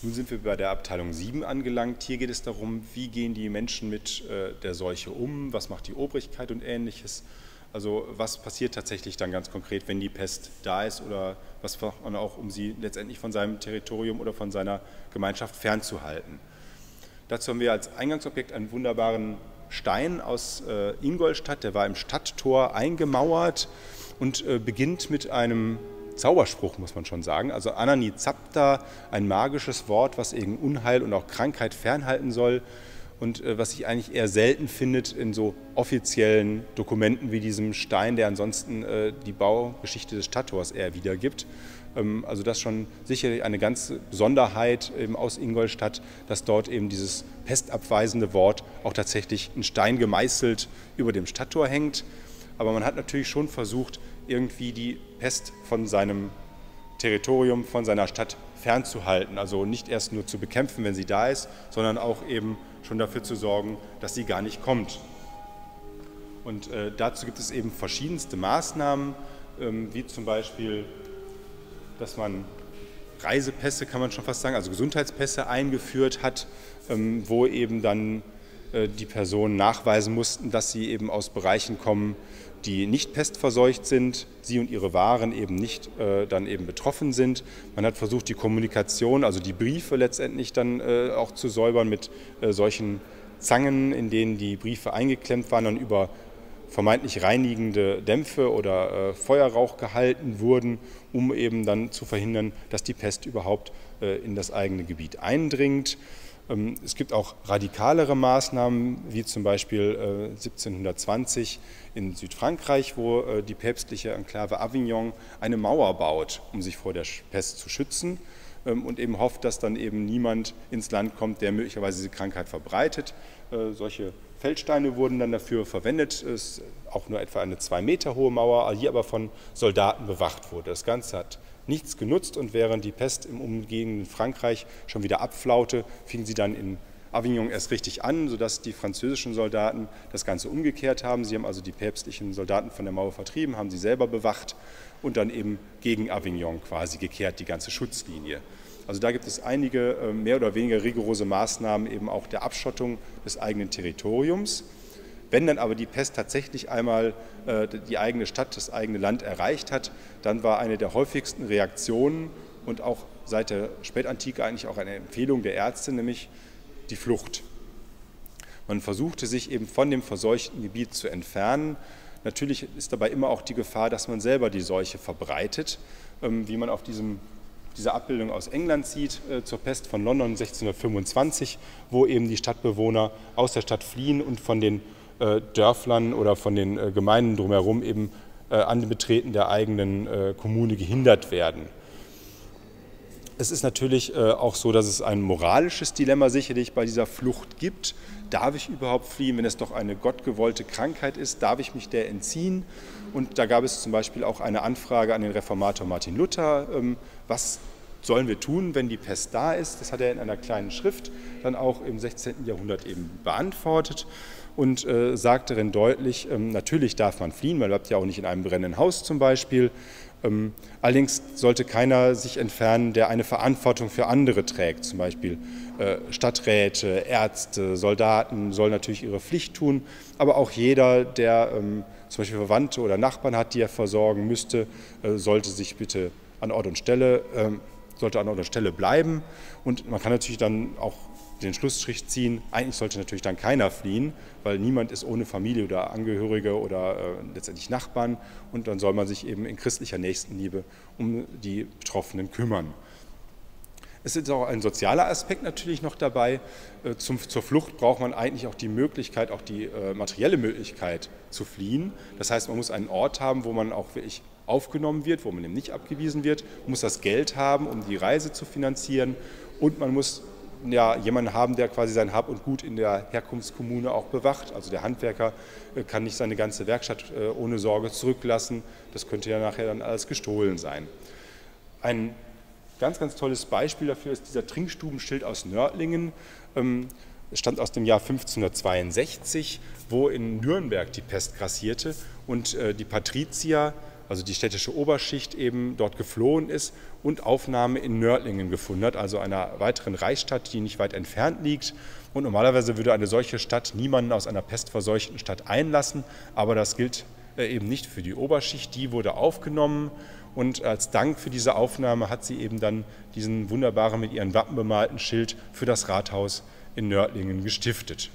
Nun sind wir bei der Abteilung 7 angelangt. Hier geht es darum, wie gehen die Menschen mit der Seuche um, was macht die Obrigkeit und Ähnliches. Also was passiert tatsächlich dann ganz konkret, wenn die Pest da ist, oder was macht man auch, um sie letztendlich von seinem Territorium oder von seiner Gemeinschaft fernzuhalten. Dazu haben wir als Eingangsobjekt einen wunderbaren Stein aus Ingolstadt, der war im Stadttor eingemauert und beginnt mit einem Zauberspruch, muss man schon sagen. Also Anani Zapta, ein magisches Wort, was eben Unheil und auch Krankheit fernhalten soll und was sich eigentlich eher selten findet in so offiziellen Dokumenten wie diesem Stein, der ansonsten die Baugeschichte des Stadttors eher wiedergibt. Also das schon sicherlich eine ganz Besonderheit eben aus Ingolstadt, dass dort eben dieses pestabweisende Wort auch tatsächlich ein Stein gemeißelt über dem Stadttor hängt. Aber man hat natürlich schon versucht, irgendwie die Pest von seinem Territorium, von seiner Stadt fernzuhalten. Also nicht erst nur zu bekämpfen, wenn sie da ist, sondern auch eben schon dafür zu sorgen, dass sie gar nicht kommt. Und dazu gibt es eben verschiedenste Maßnahmen, wie zum Beispiel, dass man Reisepässe, kann man schon fast sagen, also Gesundheitspässe eingeführt hat, wo eben dann die Personen nachweisen mussten, dass sie eben aus Bereichen kommen, die nicht pestverseucht sind, sie und ihre Waren eben nicht dann eben betroffen sind. Man hat versucht, die Kommunikation, also die Briefe letztendlich dann auch zu säubern mit solchen Zangen, in denen die Briefe eingeklemmt waren und über vermeintlich reinigende Dämpfe oder Feuerrauch gehalten wurden, um eben dann zu verhindern, dass die Pest überhaupt in das eigene Gebiet eindringt. Es gibt auch radikalere Maßnahmen, wie zum Beispiel 1720 in Südfrankreich, wo die päpstliche Enklave Avignon eine Mauer baut, um sich vor der Pest zu schützen und eben hofft, dass dann eben niemand ins Land kommt, der möglicherweise diese Krankheit verbreitet. Solche Feldsteine wurden dann dafür verwendet. Es ist auch nur etwa eine 2 Meter hohe Mauer, die aber von Soldaten bewacht wurde. Das Ganze hat nichts genutzt und während die Pest im umliegenden Frankreich schon wieder abflaute, fing sie dann in Avignon erst richtig an, sodass die französischen Soldaten das Ganze umgekehrt haben. Sie haben also die päpstlichen Soldaten von der Mauer vertrieben, haben sie selber bewacht und dann eben gegen Avignon quasi gekehrt, die ganze Schutzlinie. Also da gibt es einige mehr oder weniger rigorose Maßnahmen eben auch der Abschottung des eigenen Territoriums. Wenn dann aber die Pest tatsächlich einmal die eigene Stadt, das eigene Land erreicht hat, dann war eine der häufigsten Reaktionen und auch seit der Spätantike eigentlich auch eine Empfehlung der Ärzte, nämlich die Flucht. Man versuchte sich eben von dem verseuchten Gebiet zu entfernen. Natürlich ist dabei immer auch die Gefahr, dass man selber die Seuche verbreitet, wie man auf dieser Abbildung aus England sieht, zur Pest von London 1625, wo eben die Stadtbewohner aus der Stadt fliehen und von den Dörflern oder von den Gemeinden drumherum eben an dem Betreten der eigenen Kommune gehindert werden. Es ist natürlich auch so, dass es ein moralisches Dilemma sicherlich bei dieser Flucht gibt. Darf ich überhaupt fliehen, wenn es doch eine gottgewollte Krankheit ist? Darf ich mich der entziehen? Und da gab es zum Beispiel auch eine Anfrage an den Reformator Martin Luther, was sollen wir tun, wenn die Pest da ist? Das hat er in einer kleinen Schrift dann auch im 16. Jahrhundert eben beantwortet und sagte darin deutlich, natürlich darf man fliehen, man bleibt ja auch nicht in einem brennenden Haus zum Beispiel. Allerdings sollte keiner sich entfernen, der eine Verantwortung für andere trägt, zum Beispiel Stadträte, Ärzte, Soldaten sollen natürlich ihre Pflicht tun, aber auch jeder, der zum Beispiel Verwandte oder Nachbarn hat, die er versorgen müsste, sollte sich bitte an Ort und Stelle bleiben. Und man kann natürlich dann auch den Schlussstrich ziehen, eigentlich sollte natürlich dann keiner fliehen, weil niemand ist ohne Familie oder Angehörige oder letztendlich Nachbarn und dann soll man sich eben in christlicher Nächstenliebe um die Betroffenen kümmern. Es ist auch ein sozialer Aspekt natürlich noch dabei. Zur Flucht braucht man eigentlich auch die Möglichkeit, auch die materielle Möglichkeit zu fliehen. Das heißt, man muss einen Ort haben, wo man auch wirklich aufgenommen wird, wo man eben nicht abgewiesen wird, man muss das Geld haben, um die Reise zu finanzieren und man muss ja, jemanden haben, der quasi sein Hab und Gut in der Herkunftskommune auch bewacht. Also der Handwerker kann nicht seine ganze Werkstatt ohne Sorge zurücklassen. Das könnte ja nachher dann alles gestohlen sein. Ein ganz, ganz tolles Beispiel dafür ist dieser Trinkstubenschild aus Nördlingen. Es stammt aus dem Jahr 1562, wo in Nürnberg die Pest grassierte und die Patrizier also die städtische Oberschicht, eben dort geflohen ist und Aufnahme in Nördlingen gefunden hat, also einer weiteren Reichsstadt, die nicht weit entfernt liegt. Und normalerweise würde eine solche Stadt niemanden aus einer pestverseuchten Stadt einlassen, aber das gilt eben nicht für die Oberschicht. Die wurde aufgenommen und als Dank für diese Aufnahme hat sie eben dann diesen wunderbaren, mit ihren Wappen bemalten Schild für das Rathaus in Nördlingen gestiftet.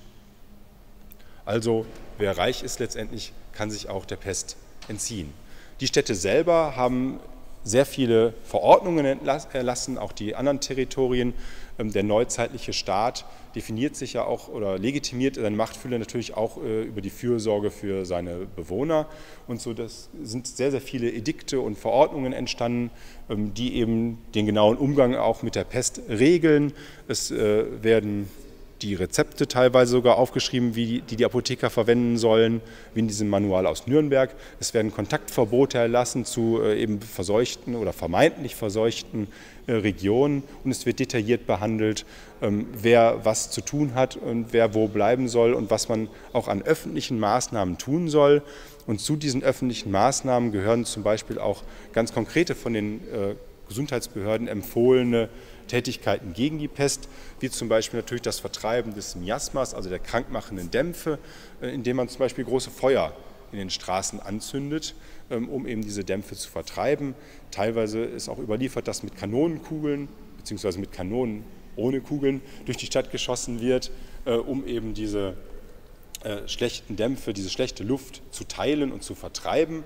Also wer reich ist letztendlich, kann sich auch der Pest entziehen. Die Städte selber haben sehr viele Verordnungen erlassen, auch die anderen Territorien. Der neuzeitliche Staat definiert sich ja auch oder legitimiert seine Machtfülle natürlich auch über die Fürsorge für seine Bewohner. Und so sind sehr, sehr viele Edikte und Verordnungen entstanden, die eben den genauen Umgang auch mit der Pest regeln. Es werden die Rezepte teilweise sogar aufgeschrieben, wie die Apotheker verwenden sollen, wie in diesem Manual aus Nürnberg. Es werden Kontaktverbote erlassen zu eben verseuchten oder vermeintlich verseuchten Regionen und es wird detailliert behandelt, wer was zu tun hat und wer wo bleiben soll und was man auch an öffentlichen Maßnahmen tun soll. Und zu diesen öffentlichen Maßnahmen gehören zum Beispiel auch ganz konkrete von den Gesundheitsbehörden empfohlene Tätigkeiten gegen die Pest, wie zum Beispiel natürlich das Vertreiben des Miasmas, also der krankmachenden Dämpfe, indem man zum Beispiel große Feuer in den Straßen anzündet, um eben diese Dämpfe zu vertreiben. Teilweise ist auch überliefert, dass mit Kanonenkugeln bzw. mit Kanonen ohne Kugeln durch die Stadt geschossen wird, um eben diese schlechten Dämpfe, diese schlechte Luft zu teilen und zu vertreiben.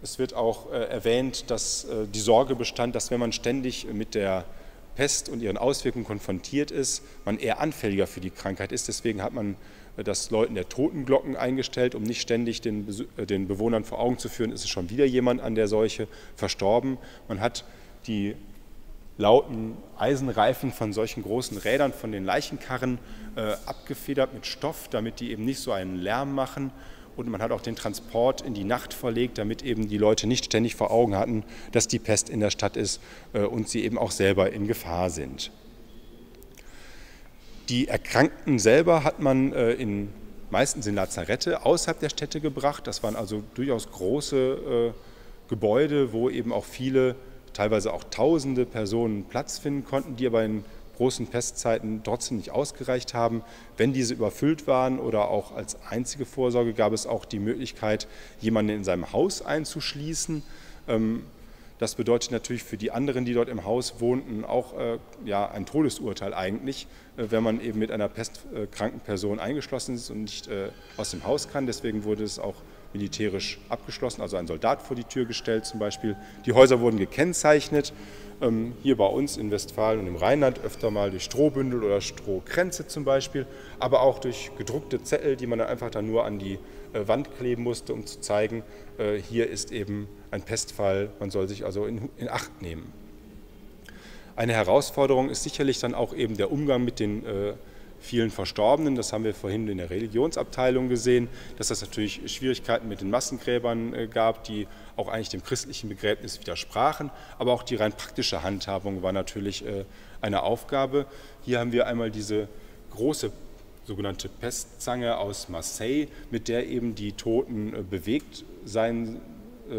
Es wird auch erwähnt, dass die Sorge bestand, dass wenn man ständig mit der Pest und ihren Auswirkungen konfrontiert ist, man eher anfälliger für die Krankheit ist. Deswegen hat man das Läuten der Totenglocken eingestellt, um nicht ständig den Bewohnern vor Augen zu führen, ist es schon wieder jemand an der Seuche verstorben. Man hat die lauten Eisenreifen von solchen großen Rädern, von den Leichenkarren abgefedert mit Stoff, damit die eben nicht so einen Lärm machen. Und man hat auch den Transport in die Nacht verlegt, damit eben die Leute nicht ständig vor Augen hatten, dass die Pest in der Stadt ist und sie eben auch selber in Gefahr sind. Die Erkrankten selber hat man meistens in Lazarette außerhalb der Städte gebracht. Das waren also durchaus große Gebäude, wo eben auch viele, teilweise auch tausende Personen Platz finden konnten, die aber in großen Pestzeiten trotzdem nicht ausgereicht haben. Wenn diese überfüllt waren oder auch als einzige Vorsorge gab es auch die Möglichkeit, jemanden in seinem Haus einzuschließen. Das bedeutet natürlich für die anderen, die dort im Haus wohnten, auch ein Todesurteil eigentlich, wenn man eben mit einer pestkranken Person eingeschlossen ist und nicht aus dem Haus kann. Deswegen wurde es auch militärisch abgeschlossen, also ein Soldat vor die Tür gestellt zum Beispiel. Die Häuser wurden gekennzeichnet, hier bei uns in Westfalen und im Rheinland öfter mal durch Strohbündel oder Strohkränze zum Beispiel, aber auch durch gedruckte Zettel, die man dann einfach dann nur an die Wand kleben musste, um zu zeigen, hier ist eben ein Pestfall, man soll sich also in Acht nehmen. Eine Herausforderung ist sicherlich dann auch eben der Umgang mit den vielen Verstorbenen. Das haben wir vorhin in der Religionsabteilung gesehen, dass es natürlich Schwierigkeiten mit den Massengräbern gab, die auch eigentlich dem christlichen Begräbnis widersprachen. Aber auch die rein praktische Handhabung war natürlich eine Aufgabe. Hier haben wir einmal diese große sogenannte Pestzange aus Marseille, mit der eben die Toten bewegt sein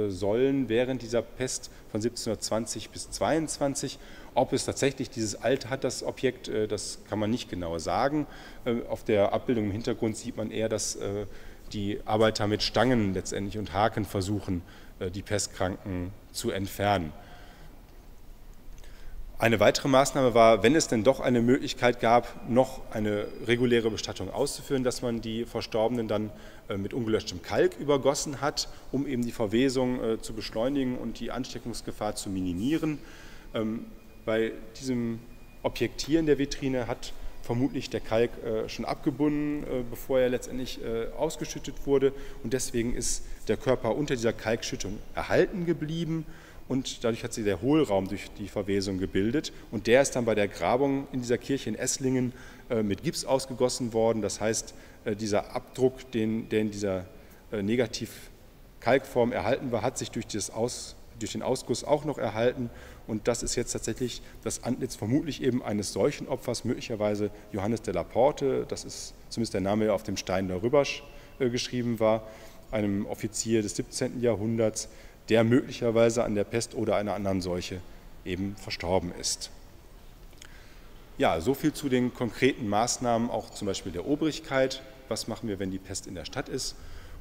sollen während dieser Pest von 1720 bis 1722. Ob es tatsächlich dieses Alter hat, das Objekt, das kann man nicht genau sagen. Auf der Abbildung im Hintergrund sieht man eher, dass die Arbeiter mit Stangen letztendlich und Haken versuchen, die Pestkranken zu entfernen. Eine weitere Maßnahme war, wenn es denn doch eine Möglichkeit gab, noch eine reguläre Bestattung auszuführen, dass man die Verstorbenen dann mit ungelöschtem Kalk übergossen hat, um eben die Verwesung zu beschleunigen und die Ansteckungsgefahr zu minimieren. Bei diesem Objekt hier in der Vitrine hat vermutlich der Kalk schon abgebunden, bevor er letztendlich ausgeschüttet wurde. Und deswegen ist der Körper unter dieser Kalkschüttung erhalten geblieben. Und dadurch hat sich der Hohlraum durch die Verwesung gebildet. Und der ist dann bei der Grabung in dieser Kirche in Esslingen mit Gips ausgegossen worden. Das heißt, dieser Abdruck, der in dieser Negativ-Kalkform erhalten war, hat sich durch den Ausguss auch noch erhalten. Und das ist jetzt tatsächlich das Antlitz vermutlich eben eines solchen Opfers, möglicherweise Johannes de la Porte. Das ist zumindest der Name, der auf dem Stein darüber geschrieben war. einem Offizier des 17. Jahrhunderts, der möglicherweise an der Pest oder einer anderen Seuche eben verstorben ist. Ja, so viel zu den konkreten Maßnahmen, auch zum Beispiel der Obrigkeit. Was machen wir, wenn die Pest in der Stadt ist?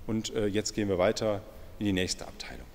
Und jetzt gehen wir weiter in die nächste Abteilung.